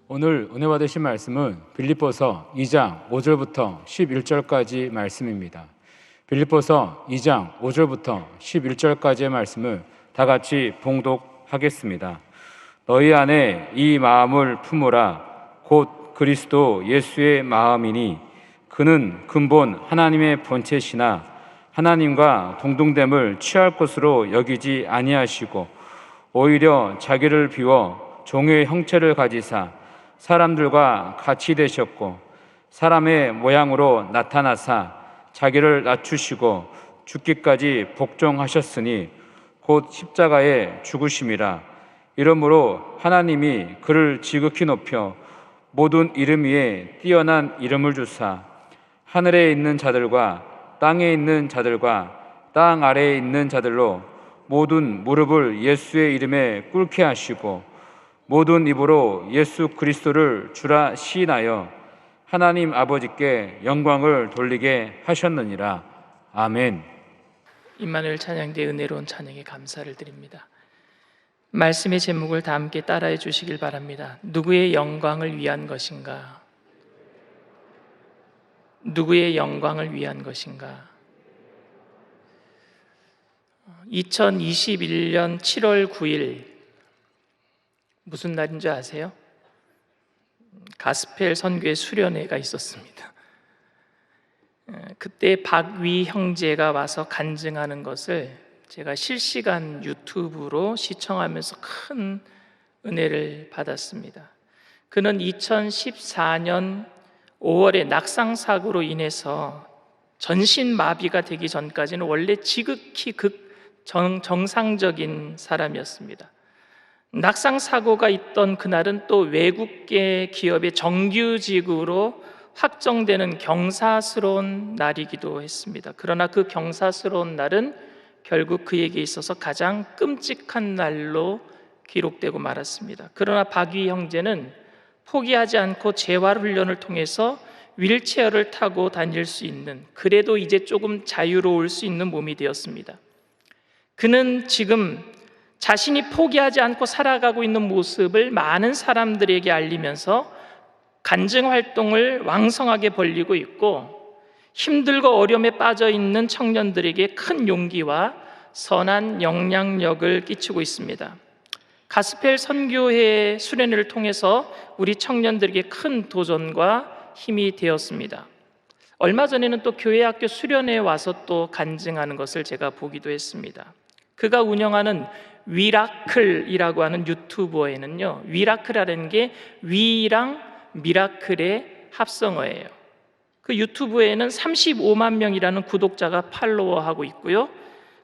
오늘 은혜 받으신 말씀은 빌립보서 2장 5절부터 11절까지 말씀입니다. 빌립보서 2장 5절부터 11절까지의 말씀을 다 같이 봉독하겠습니다. 너희 안에 이 마음을 품으라. 곧 그리스도 예수의 마음이니 그는 근본 하나님의 본체시나 하나님과 동등됨을 취할 것으로 여기지 아니하시고 오히려 자기를 비워 종의 형체를 가지사 사람들과 같이 되셨고 사람의 모양으로 나타나사 자기를 낮추시고 죽기까지 복종하셨으니 곧 십자가에 죽으심이라. 이러므로 하나님이 그를 지극히 높여 모든 이름 위에 뛰어난 이름을 주사 하늘에 있는 자들과 땅에 있는 자들과 땅 아래에 있는 자들로 모든 무릎을 예수의 이름에 꿇게 하시고 모든 입으로 예수 그리스도를 주라 시인하여 하나님 아버지께 영광을 돌리게 하셨느니라. 아멘. 임마누엘 찬양대의 은혜로운 찬양에 감사를 드립니다. 말씀의 제목을 다 함께 따라해 주시길 바랍니다. 누구의 영광을 위한 것인가? 누구의 영광을 위한 것인가? 2021년 7월 9일 무슨 날인 줄 아세요? 가스펠 선교회 수련회가 있었습니다. 그때 박위 형제가 와서 간증하는 것을 제가 실시간 유튜브로 시청하면서 큰 은혜를 받았습니다. 그는 2014년 5월에 낙상사고로 인해서 전신마비가 되기 전까지는 원래 지극히 정상적인 사람이었습니다. 낙상사고가 있던 그날은 또 외국계 기업의 정규직으로 확정되는 경사스러운 날이기도 했습니다. 그러나 그 경사스러운 날은 결국 그에게 있어서 가장 끔찍한 날로 기록되고 말았습니다. 그러나 박위 형제는 포기하지 않고 재활훈련을 통해서 휠체어를 타고 다닐 수 있는, 그래도 이제 조금 자유로울 수 있는 몸이 되었습니다. 그는 지금 자신이 포기하지 않고 살아가고 있는 모습을 많은 사람들에게 알리면서 간증 활동을 왕성하게 벌이고 있고 힘들고 어려움에 빠져 있는 청년들에게 큰 용기와 선한 영향력을 끼치고 있습니다. 가스펠 선교회 수련회를 통해서 우리 청년들에게 큰 도전과 힘이 되었습니다. 얼마 전에는 또 교회 학교 수련회에 와서 또 간증하는 것을 제가 보기도 했습니다. 그가 운영하는 위라클이라고 하는 유튜버에는요, 위라클이라는 게 위랑 미라클의 합성어예요. 그 유튜브에는 35만 명이라는 구독자가 팔로워하고 있고요.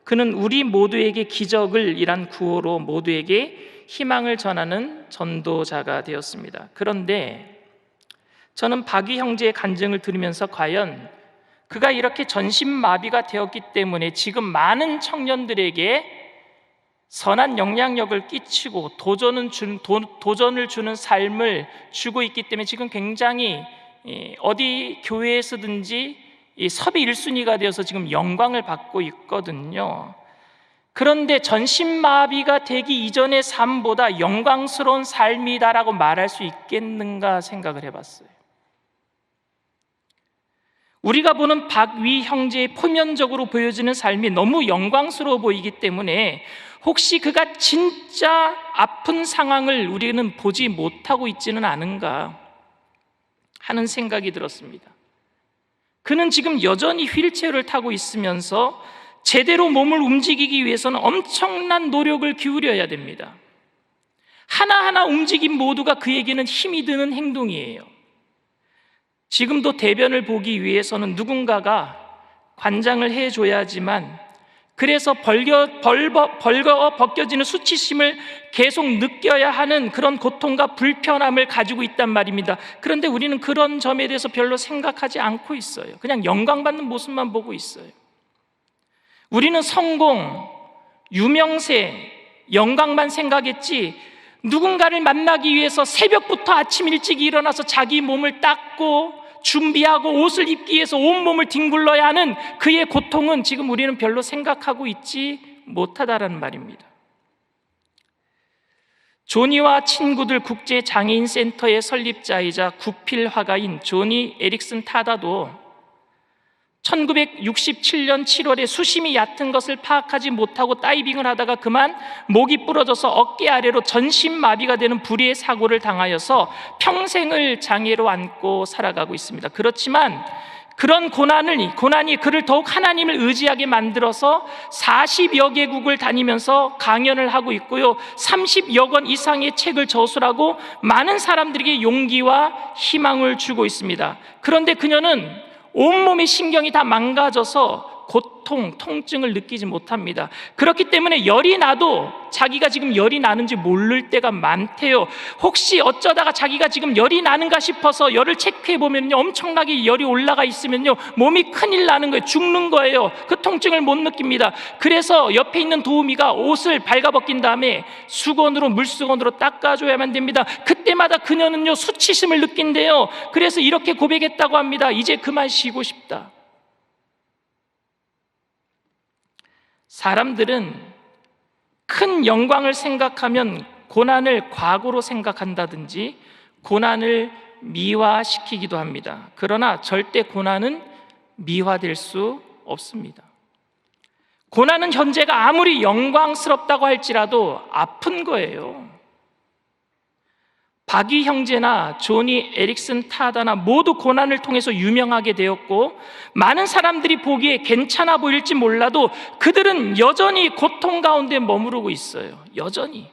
그는 우리 모두에게 기적을 이란 구호로 모두에게 희망을 전하는 전도자가 되었습니다. 그런데 저는 박위 형제의 간증을 들으면서 과연 그가 이렇게 전신마비가 되었기 때문에 지금 많은 청년들에게 선한 영향력을 끼치고 도전을 주는 삶을 주고 있기 때문에 지금 굉장히 어디 교회에서든지 섭외 1순위가 되어서 지금 영광을 받고 있거든요. 그런데 전신마비가 되기 이전의 삶보다 영광스러운 삶이다라고 말할 수 있겠는가 생각을 해봤어요. 우리가 보는 박위 형제의 표면적으로 보여지는 삶이 너무 영광스러워 보이기 때문에 혹시 그가 진짜 아픈 상황을 우리는 보지 못하고 있지는 않은가 하는 생각이 들었습니다. 그는 지금 여전히 휠체어를 타고 있으면서 제대로 몸을 움직이기 위해서는 엄청난 노력을 기울여야 됩니다. 하나하나 움직임 모두가 그에게는 힘이 드는 행동이에요. 지금도 대변을 보기 위해서는 누군가가 관장을 해줘야지만, 그래서 벗겨지는 수치심을 계속 느껴야 하는 그런 고통과 불편함을 가지고 있단 말입니다. 그런데 우리는 그런 점에 대해서 별로 생각하지 않고 있어요. 그냥 영광받는 모습만 보고 있어요. 우리는 성공, 유명세, 영광만 생각했지 누군가를 만나기 위해서 새벽부터 아침 일찍 일어나서 자기 몸을 닦고 준비하고 옷을 입기 위해서 온몸을 뒹굴러야 하는 그의 고통은 지금 우리는 별로 생각하고 있지 못하다라는 말입니다. 조니와 친구들 국제장애인센터의 설립자이자 구필화가인 조니 에릭슨 타다도 1967년 7월에 수심이 얕은 것을 파악하지 못하고 다이빙을 하다가 그만 목이 부러져서 어깨 아래로 전신마비가 되는 불의의 사고를 당하여서 평생을 장애로 안고 살아가고 있습니다. 그렇지만 그런 고난이 그를 더욱 하나님을 의지하게 만들어서 40여 개국을 다니면서 강연을 하고 있고요, 30여 권 이상의 책을 저술하고 많은 사람들에게 용기와 희망을 주고 있습니다. 그런데 그녀는 온몸의 신경이 다 망가져서 고통, 통증을 느끼지 못합니다. 그렇기 때문에 열이 나도 자기가 지금 열이 나는지 모를 때가 많대요. 혹시 어쩌다가 자기가 지금 열이 나는가 싶어서 열을 체크해 보면요, 엄청나게 열이 올라가 있으면요, 몸이 큰일 나는 거예요. 죽는 거예요. 그 통증을 못 느낍니다. 그래서 옆에 있는 도우미가 옷을 발가벗긴 다음에 물수건으로 닦아줘야만 됩니다. 그때마다 그녀는요, 수치심을 느낀대요. 그래서 이렇게 고백했다고 합니다. 이제 그만 쉬고 싶다. 사람들은 큰 영광을 생각하면 고난을 과거로 생각한다든지 고난을 미화시키기도 합니다. 그러나 절대 고난은 미화될 수 없습니다. 고난은 현재가 아무리 영광스럽다고 할지라도 아픈 거예요. 바기 형제나 조니 에릭슨 타다나 모두 고난을 통해서 유명하게 되었고, 많은 사람들이 보기에 괜찮아 보일지 몰라도 그들은 여전히 고통 가운데 머무르고 있어요. 여전히.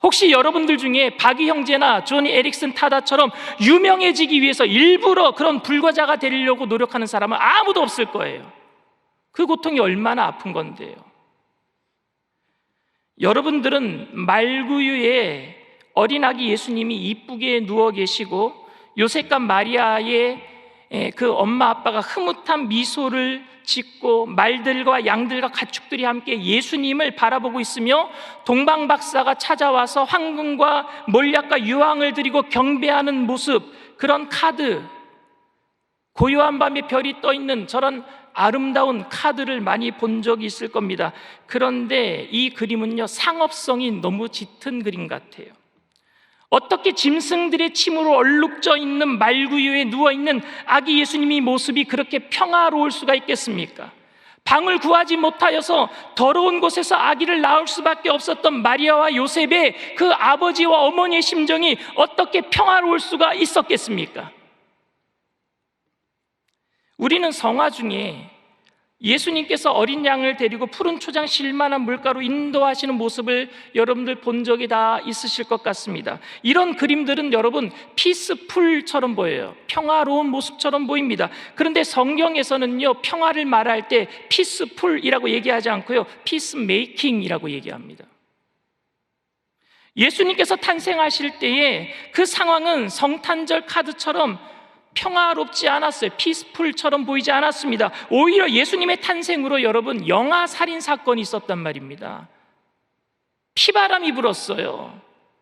혹시 여러분들 중에 바기 형제나 조니 에릭슨 타다처럼 유명해지기 위해서 일부러 그런 불과자가 되려고 노력하는 사람은 아무도 없을 거예요. 그 고통이 얼마나 아픈 건데요. 여러분들은 말구유에 어린아기 예수님이 이쁘게 누워 계시고 요셉과 마리아의 그 엄마 아빠가 흐뭇한 미소를 짓고 말들과 양들과 가축들이 함께 예수님을 바라보고 있으며 동방 박사가 찾아와서 황금과 몰약과 유황을 드리고 경배하는 모습, 그런 카드, 고요한 밤에 별이 떠 있는 저런 아름다운 카드를 많이 본 적이 있을 겁니다. 그런데 이 그림은요, 상업성이 너무 짙은 그림 같아요. 어떻게 짐승들의 침으로 얼룩져 있는 말구유에 누워있는 아기 예수님의 모습이 그렇게 평화로울 수가 있겠습니까? 방을 구하지 못하여서 더러운 곳에서 아기를 낳을 수밖에 없었던 마리아와 요셉의 그 아버지와 어머니의 심정이 어떻게 평화로울 수가 있었겠습니까? 우리는 성화 중에 예수님께서 어린 양을 데리고 푸른 초장 실만한 물가로 인도하시는 모습을 여러분들 본 적이 다 있으실 것 같습니다. 이런 그림들은 여러분 피스풀처럼 보여요. 평화로운 모습처럼 보입니다. 그런데 성경에서는요, 평화를 말할 때 피스풀이라고 얘기하지 않고요, 피스메이킹이라고 얘기합니다. 예수님께서 탄생하실 때에 그 상황은 성탄절 카드처럼 평화롭지 않았어요. 피스풀처럼 보이지 않았습니다. 오히려 예수님의 탄생으로 여러분 영아 살인 사건이 있었단 말입니다. 피바람이 불었어요.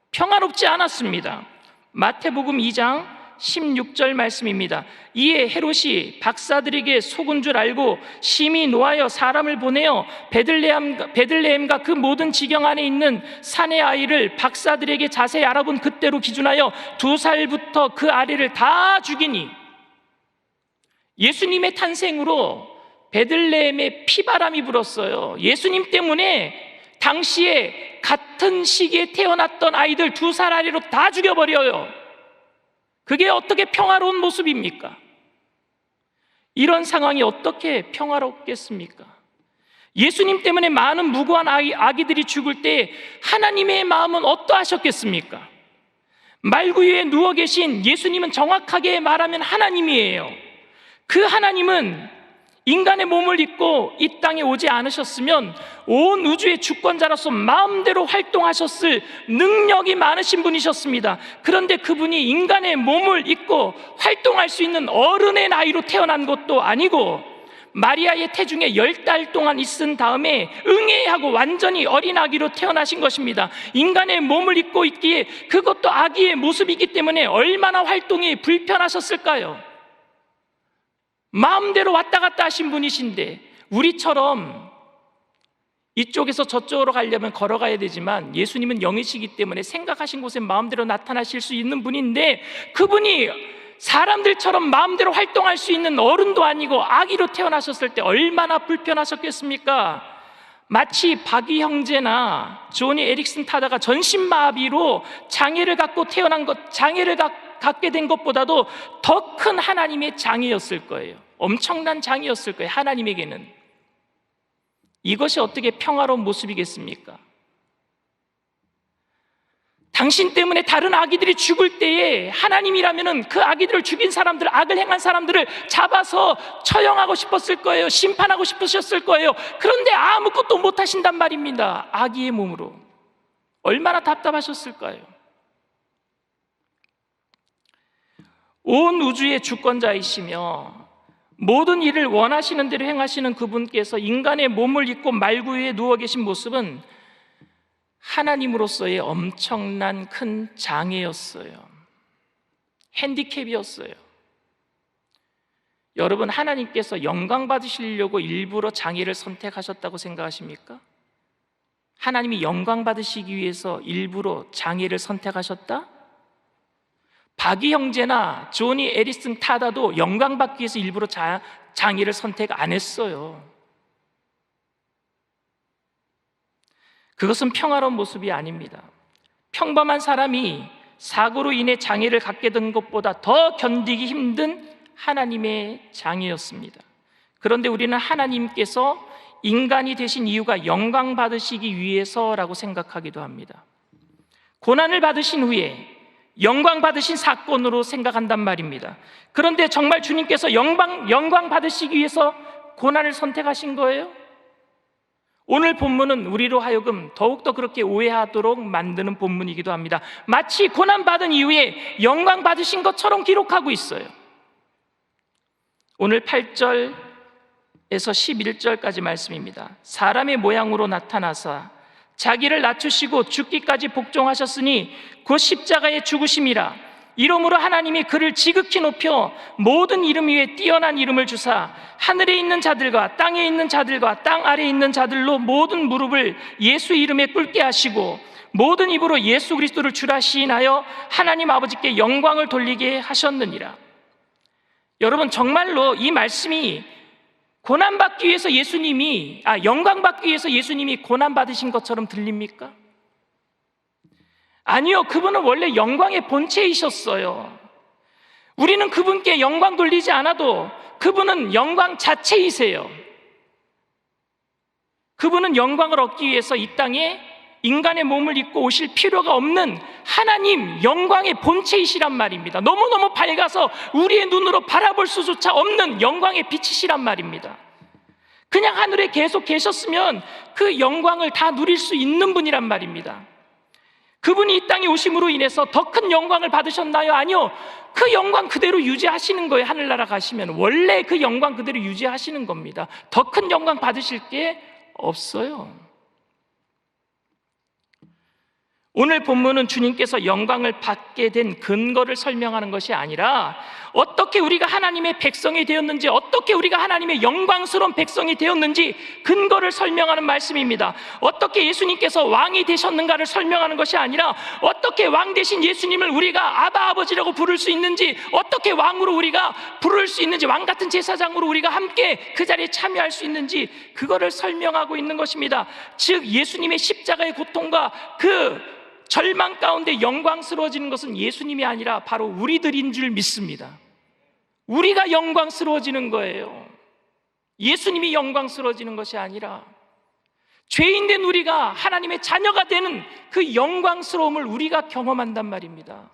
평화롭지 않았습니다. 마태복음 2장 16절 말씀입니다. 이에 헤롯이 박사들에게 속은 줄 알고 심히 노하여 사람을 보내어 베들레헴과 그 모든 지경 안에 있는 산의 아이를 박사들에게 자세히 알아본 그때로 기준하여 2살부터 그 아래를 다 죽이니, 예수님의 탄생으로 베들레헴에 피바람이 불었어요. 예수님 때문에 당시에 같은 시기에 태어났던 아이들 2살 아래로 다 죽여버려요. 그게 어떻게 평화로운 모습입니까? 이런 상황이 어떻게 평화롭겠습니까? 예수님 때문에 많은 무고한 아기들이 죽을 때 하나님의 마음은 어떠하셨겠습니까? 말구유에 누워 계신 예수님은 정확하게 말하면 하나님이에요. 그 하나님은 인간의 몸을 입고 이 땅에 오지 않으셨으면 온 우주의 주권자로서 마음대로 활동하셨을 능력이 많으신 분이셨습니다. 그런데 그분이 인간의 몸을 입고 활동할 수 있는 어른의 나이로 태어난 것도 아니고 마리아의 태중에 10달 동안 있은 다음에 응애하고 완전히 어린 아기로 태어나신 것입니다. 인간의 몸을 입고 있기에 그것도 아기의 모습이기 때문에 얼마나 활동이 불편하셨을까요? 마음대로 왔다 갔다 하신 분이신데 우리처럼 이쪽에서 저쪽으로 가려면 걸어가야 되지만 예수님은 영이시기 때문에 생각하신 곳에 마음대로 나타나실 수 있는 분인데, 그분이 사람들처럼 마음대로 활동할 수 있는 어른도 아니고 아기로 태어나셨을 때 얼마나 불편하셨겠습니까? 마치 바기 형제나 조니 에릭슨 타다가 전신마비로 장애를 갖고 태어난 것, 갖게 된 것보다도 더 큰 하나님의 장애였을 거예요. 엄청난 장애였을 거예요, 하나님에게는. 이것이 어떻게 평화로운 모습이겠습니까? 당신 때문에 다른 아기들이 죽을 때에 하나님이라면 그 아기들을 죽인 사람들, 악을 행한 사람들을 잡아서 처형하고 싶었을 거예요. 심판하고 싶으셨을 거예요. 그런데 아무것도 못 하신단 말입니다. 아기의 몸으로. 얼마나 답답하셨을까요? 온 우주의 주권자이시며 모든 일을 원하시는 대로 행하시는 그분께서 인간의 몸을 입고 말구 위에 누워 계신 모습은 하나님으로서의 엄청난 큰 장애였어요. 핸디캡이었어요. 여러분, 하나님께서 영광 받으시려고 일부러 장애를 선택하셨다고 생각하십니까? 하나님이 영광 받으시기 위해서 일부러 장애를 선택하셨다? 바기 형제나 조니 에리슨 타다도 영광 받기 위해서 일부러 장애를 선택 안 했어요. 그것은 평화로운 모습이 아닙니다. 평범한 사람이 사고로 인해 장애를 갖게 된 것보다 더 견디기 힘든 하나님의 장애였습니다. 그런데 우리는 하나님께서 인간이 되신 이유가 영광 받으시기 위해서라고 생각하기도 합니다. 고난을 받으신 후에 영광 받으신 사건으로 생각한단 말입니다. 그런데 정말 주님께서 영광 받으시기 위해서 고난을 선택하신 거예요? 오늘 본문은 우리로 하여금 더욱더 그렇게 오해하도록 만드는 본문이기도 합니다. 마치 고난받은 이후에 영광 받으신 것처럼 기록하고 있어요. 오늘 8절에서 11절까지 말씀입니다. 사람의 모양으로 나타나사 자기를 낮추시고 죽기까지 복종하셨으니 곧 십자가의 죽으심이라. 이러므로 하나님이 그를 지극히 높여 모든 이름 위에 뛰어난 이름을 주사 하늘에 있는 자들과 땅에 있는 자들과 땅 아래에 있는 자들로 모든 무릎을 예수 이름에 꿇게 하시고 모든 입으로 예수 그리스도를 주라 시인하여 하나님 아버지께 영광을 돌리게 하셨느니라. 여러분, 정말로 이 말씀이 고난받기 위해서 영광받기 위해서 예수님이 고난받으신 것처럼 들립니까? 아니요, 그분은 원래 영광의 본체이셨어요. 우리는 그분께 영광 돌리지 않아도 그분은 영광 자체이세요. 그분은 영광을 얻기 위해서 이 땅에 인간의 몸을 입고 오실 필요가 없는 하나님 영광의 본체이시란 말입니다. 너무너무 밝아서 우리의 눈으로 바라볼 수조차 없는 영광의 빛이시란 말입니다. 그냥 하늘에 계속 계셨으면 그 영광을 다 누릴 수 있는 분이란 말입니다. 그분이 이 땅에 오심으로 인해서 더 큰 영광을 받으셨나요? 아니요, 그 영광 그대로 유지하시는 거예요. 하늘나라 가시면 원래 그 영광 그대로 유지하시는 겁니다. 더 큰 영광 받으실 게 없어요. 오늘 본문은 주님께서 영광을 받게 된 근거를 설명하는 것이 아니라 어떻게 우리가 하나님의 백성이 되었는지, 어떻게 우리가 하나님의 영광스러운 백성이 되었는지 근거를 설명하는 말씀입니다. 어떻게 예수님께서 왕이 되셨는가를 설명하는 것이 아니라 어떻게 왕 되신 예수님을 우리가 아바 아버지라고 부를 수 있는지, 어떻게 왕으로 우리가 부를 수 있는지, 왕 같은 제사장으로 우리가 함께 그 자리에 참여할 수 있는지 그거를 설명하고 있는 것입니다. 즉 예수님의 십자가의 고통과 그 절망 가운데 영광스러워지는 것은 예수님이 아니라 바로 우리들인 줄 믿습니다. 우리가 영광스러워지는 거예요. 예수님이 영광스러워지는 것이 아니라 죄인된 우리가 하나님의 자녀가 되는 그 영광스러움을 우리가 경험한단 말입니다.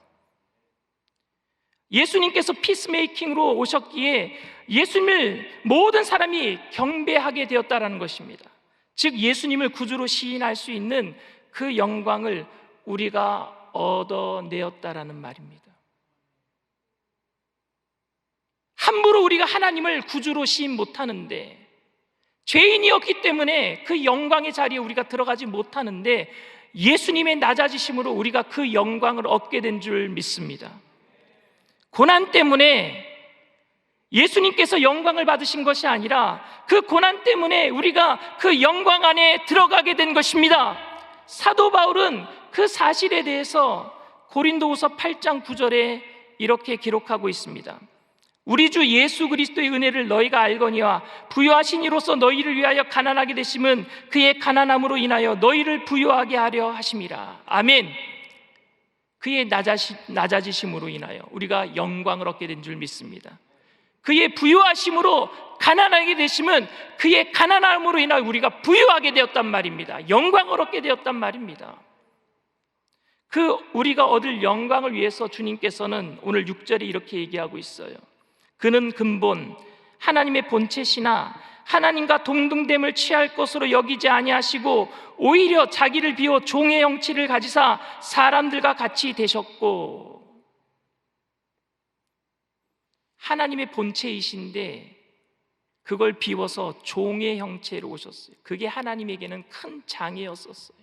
예수님께서 피스메이킹으로 오셨기에 예수님을 모든 사람이 경배하게 되었다라는 것입니다. 즉 예수님을 구주로 시인할 수 있는 그 영광을 우리가 얻어내었다라는 말입니다. 함부로 우리가 하나님을 구주로 시인 못하는데, 죄인이었기 때문에 그 영광의 자리에 우리가 들어가지 못하는데 예수님의 낮아지심으로 우리가 그 영광을 얻게 된 줄 믿습니다. 고난 때문에 예수님께서 영광을 받으신 것이 아니라 그 고난 때문에 우리가 그 영광 안에 들어가게 된 것입니다. 사도 바울은 그 사실에 대해서 고린도후서 8장 9절에 이렇게 기록하고 있습니다. 우리 주 예수 그리스도의 은혜를 너희가 알거니와 부요하신 이로써 너희를 위하여 가난하게 되심은 그의 가난함으로 인하여 너희를 부요하게 하려 하심이라. 아멘. 그의 낮아지심으로 인하여 우리가 영광을 얻게 된 줄 믿습니다. 그의 부요하심으로 가난하게 되심은 그의 가난함으로 인하여 우리가 부요하게 되었단 말입니다. 영광을 얻게 되었단 말입니다. 그 우리가 얻을 영광을 위해서 주님께서는 오늘 6절에 이렇게 얘기하고 있어요. 그는 근본 하나님의 본체시나 하나님과 동등됨을 취할 것으로 여기지 아니하시고 오히려 자기를 비워 종의 형체를 가지사 사람들과 같이 되셨고, 하나님의 본체이신데 그걸 비워서 종의 형체로 오셨어요. 그게 하나님에게는 큰 장애였었어요.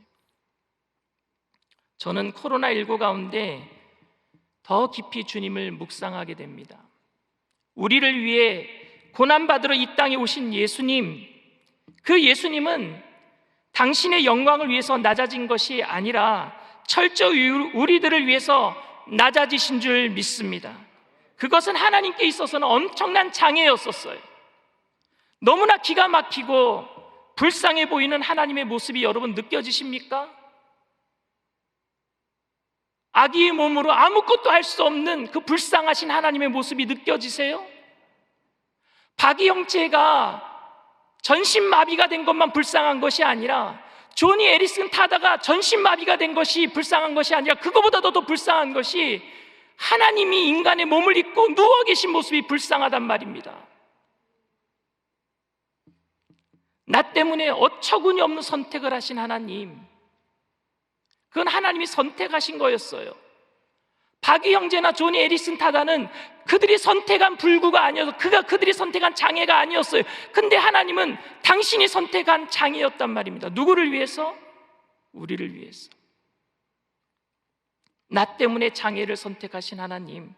저는 코로나19 가운데 더 깊이 주님을 묵상하게 됩니다. 우리를 위해 고난받으러 이 땅에 오신 예수님, 그 예수님은 당신의 영광을 위해서 낮아진 것이 아니라 철저히 우리들을 위해서 낮아지신 줄 믿습니다. 그것은 하나님께 있어서는 엄청난 장애였었어요. 너무나 기가 막히고 불쌍해 보이는 하나님의 모습이 여러분 느껴지십니까? 아기의 몸으로 아무것도 할 수 없는 그 불쌍하신 하나님의 모습이 느껴지세요? 박이 형체가 전신마비가 된 것만 불쌍한 것이 아니라 조니 에리슨 타다가 전신마비가 된 것이 불쌍한 것이 아니라 그거보다도 더 불쌍한 것이 하나님이 인간의 몸을 입고 누워 계신 모습이 불쌍하단 말입니다. 나 때문에 어처구니 없는 선택을 하신 하나님, 그건 하나님이 선택하신 거였어요. 박이 형제나 조니 에리슨 타다는 그들이 선택한 불구가 아니어서 그들이 선택한 장애가 아니었어요. 근데 하나님은 당신이 선택한 장애였단 말입니다. 누구를 위해서? 우리를 위해서. 나 때문에 장애를 선택하신 하나님,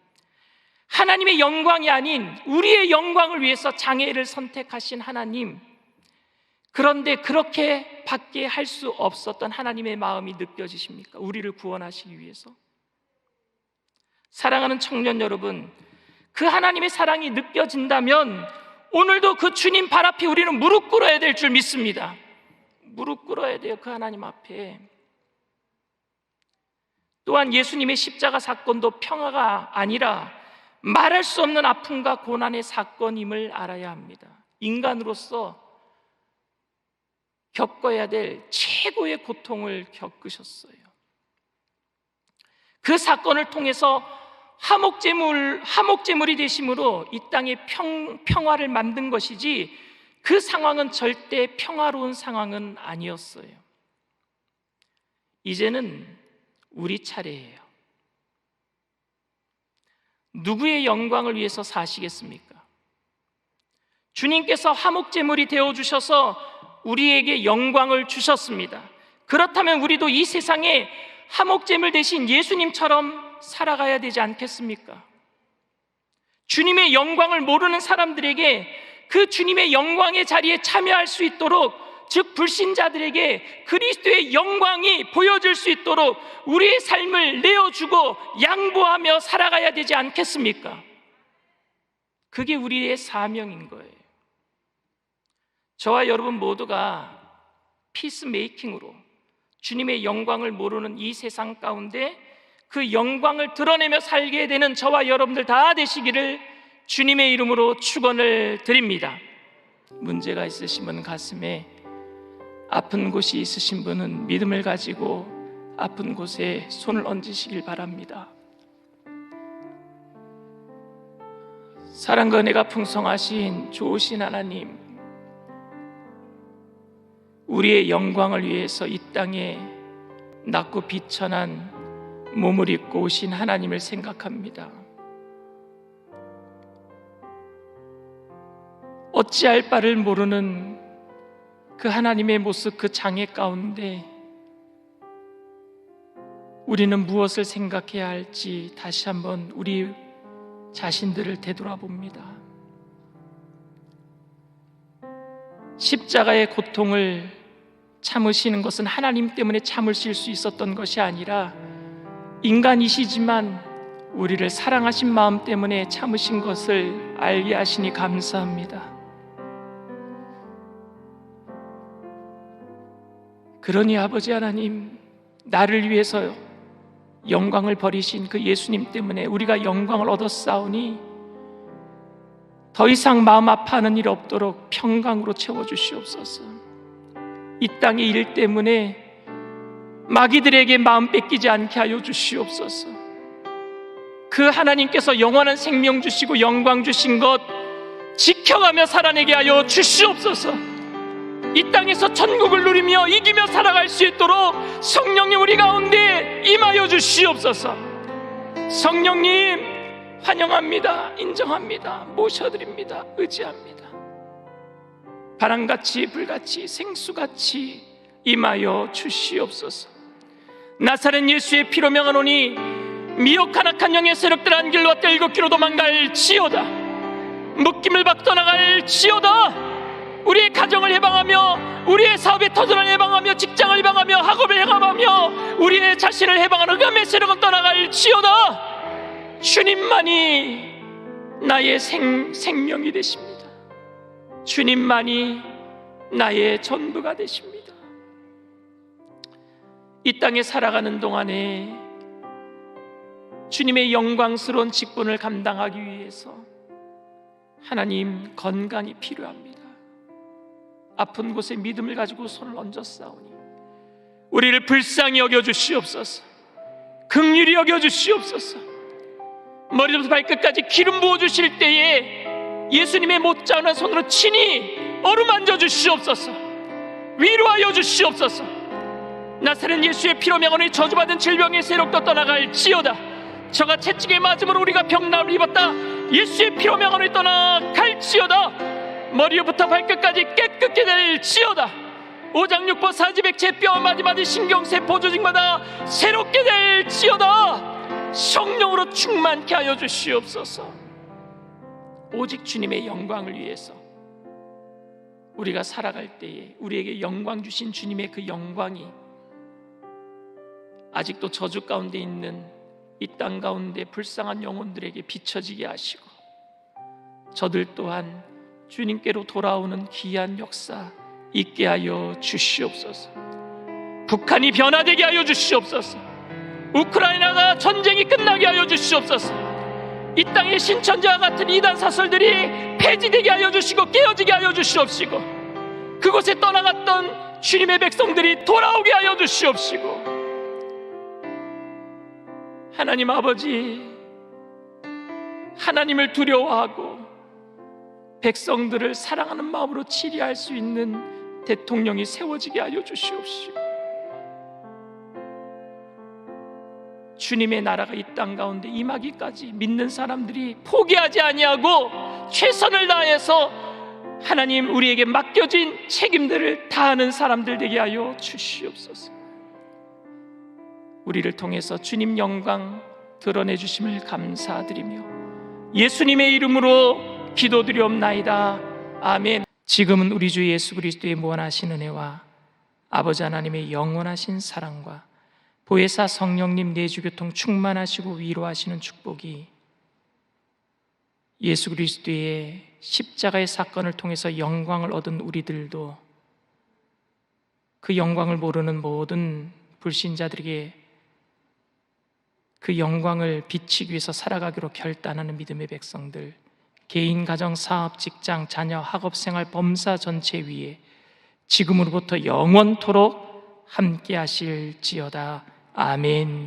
하나님의 영광이 아닌 우리의 영광을 위해서 장애를 선택하신 하나님, 그런데 그렇게 밖에 할 수 없었던 하나님의 마음이 느껴지십니까? 우리를 구원하시기 위해서. 사랑하는 청년 여러분, 그 하나님의 사랑이 느껴진다면 오늘도 그 주님 발 앞에 우리는 무릎 꿇어야 될 줄 믿습니다. 무릎 꿇어야 돼요, 그 하나님 앞에. 또한 예수님의 십자가 사건도 평화가 아니라 말할 수 없는 아픔과 고난의 사건임을 알아야 합니다. 인간으로서 겪어야 될 최고의 고통을 겪으셨어요. 그 사건을 통해서 화목제물이 되심으로 이 땅에 평화를 만든 것이지 그 상황은 절대 평화로운 상황은 아니었어요. 이제는 우리 차례예요. 누구의 영광을 위해서 사시겠습니까? 주님께서 화목제물이 되어주셔서 우리에게 영광을 주셨습니다. 그렇다면 우리도 이 세상에 화목제물 대신 예수님처럼 살아가야 되지 않겠습니까? 주님의 영광을 모르는 사람들에게 그 주님의 영광의 자리에 참여할 수 있도록, 즉 불신자들에게 그리스도의 영광이 보여질 수 있도록 우리의 삶을 내어주고 양보하며 살아가야 되지 않겠습니까? 그게 우리의 사명인 거예요. 저와 여러분 모두가 피스메이킹으로 주님의 영광을 모르는 이 세상 가운데 그 영광을 드러내며 살게 되는 저와 여러분들 다 되시기를 주님의 이름으로 축원을 드립니다. 문제가 있으시면 가슴에, 아픈 곳이 있으신 분은 믿음을 가지고 아픈 곳에 손을 얹으시길 바랍니다. 사랑과 은혜가 풍성하신 좋으신 하나님, 우리의 영광을 위해서 이 땅에 낮고 비천한 몸을 입고 오신 하나님을 생각합니다. 어찌할 바를 모르는 그 하나님의 모습, 그 장애 가운데 우리는 무엇을 생각해야 할지 다시 한번 우리 자신들을 되돌아봅니다. 십자가의 고통을 참으시는 것은 하나님 때문에 참으실 수 있었던 것이 아니라 인간이시지만 우리를 사랑하신 마음 때문에 참으신 것을 알게 하시니 감사합니다. 그러니 아버지 하나님, 나를 위해서 영광을 버리신 그 예수님 때문에 우리가 영광을 얻었사오니 더 이상 마음 아파하는 일 없도록 평강으로 채워주시옵소서. 이 땅의 일 때문에 마귀들에게 마음 뺏기지 않게 하여 주시옵소서. 그 하나님께서 영원한 생명 주시고 영광 주신 것 지켜가며 살아내게 하여 주시옵소서. 이 땅에서 천국을 누리며 이기며 살아갈 수 있도록 성령님 우리 가운데 임하여 주시옵소서. 성령님 환영합니다. 인정합니다. 모셔드립니다. 의지합니다. 바람같이 불같이 생수같이 임하여 주시옵소서. 나사렛 예수의 피로 명하노니 미혹한 악한 영의 세력들 한 길로 왔다 일곱 길로 도망갈지어다. 묶임을 받고 떠나갈지어다. 우리의 가정을 해방하며 우리의 사업의 터전을 해방하며 직장을 해방하며 학업을 해방하며 우리의 자신을 해방하는 흑암의 세력은 떠나갈지어다. 주님만이 나의 생명이 되십니다. 주님만이 나의 전부가 되십니다. 이 땅에 살아가는 동안에 주님의 영광스러운 직분을 감당하기 위해서 하나님 건강이 필요합니다. 아픈 곳에 믿음을 가지고 손을 얹어 싸우니 우리를 불쌍히 여겨주시옵소서. 긍휼히 여겨주시옵소서. 머리부터 발끝까지 기름 부어주실 때에 예수님의 못자는 손으로 친히 어루만져 주시옵소서. 위로하여 주시옵소서. 나사렛 예수의 피로 명하노니 저주받은 질병의 세력도 떠나갈지어다. 저가 채찍에 맞음으로 우리가 병나음을 입었다. 예수의 피로 명하노니 떠나갈지어다. 머리부터 발끝까지 깨끗게 될지어다. 오장육부 사지백체 뼈 마디마디 신경세포 조직마다 새롭게 될지어다. 성령으로 충만케 하여 주시옵소서. 오직 주님의 영광을 위해서 우리가 살아갈 때에 우리에게 영광 주신 주님의 그 영광이 아직도 저주 가운데 있는 이 땅 가운데 불쌍한 영혼들에게 비춰지게 하시고 저들 또한 주님께로 돌아오는 귀한 역사 있게 하여 주시옵소서. 북한이 변화되게 하여 주시옵소서. 우크라이나가 전쟁이 끝나게 하여 주시옵소서. 이 땅의 신천지와 같은 이단 사설들이 폐지되게 하여 주시고 깨어지게 하여 주시옵시고 그곳에 떠나갔던 주님의 백성들이 돌아오게 하여 주시옵시고 하나님 아버지, 하나님을 두려워하고 백성들을 사랑하는 마음으로 치리할 수 있는 대통령이 세워지게 하여 주시옵시고 주님의 나라가 이 땅 가운데 임하기까지 믿는 사람들이 포기하지 아니하고 최선을 다해서 하나님 우리에게 맡겨진 책임들을 다하는 사람들 되게 하여 주시옵소서. 우리를 통해서 주님 영광 드러내 주심을 감사드리며 예수님의 이름으로 기도드리옵나이다. 아멘. 지금은 우리 주 예수 그리스도의 무한하신 은혜와 아버지 하나님의 영원하신 사랑과 보혜사 성령님 내주교통 충만하시고 위로하시는 축복이 예수 그리스도의 십자가의 사건을 통해서 영광을 얻은 우리들도 그 영광을 모르는 모든 불신자들에게 그 영광을 비치기 위해서 살아가기로 결단하는 믿음의 백성들, 개인, 가정, 사업, 직장, 자녀, 학업생활, 범사 전체 위에 지금으로부터 영원토록 함께 하실지어다. 아멘.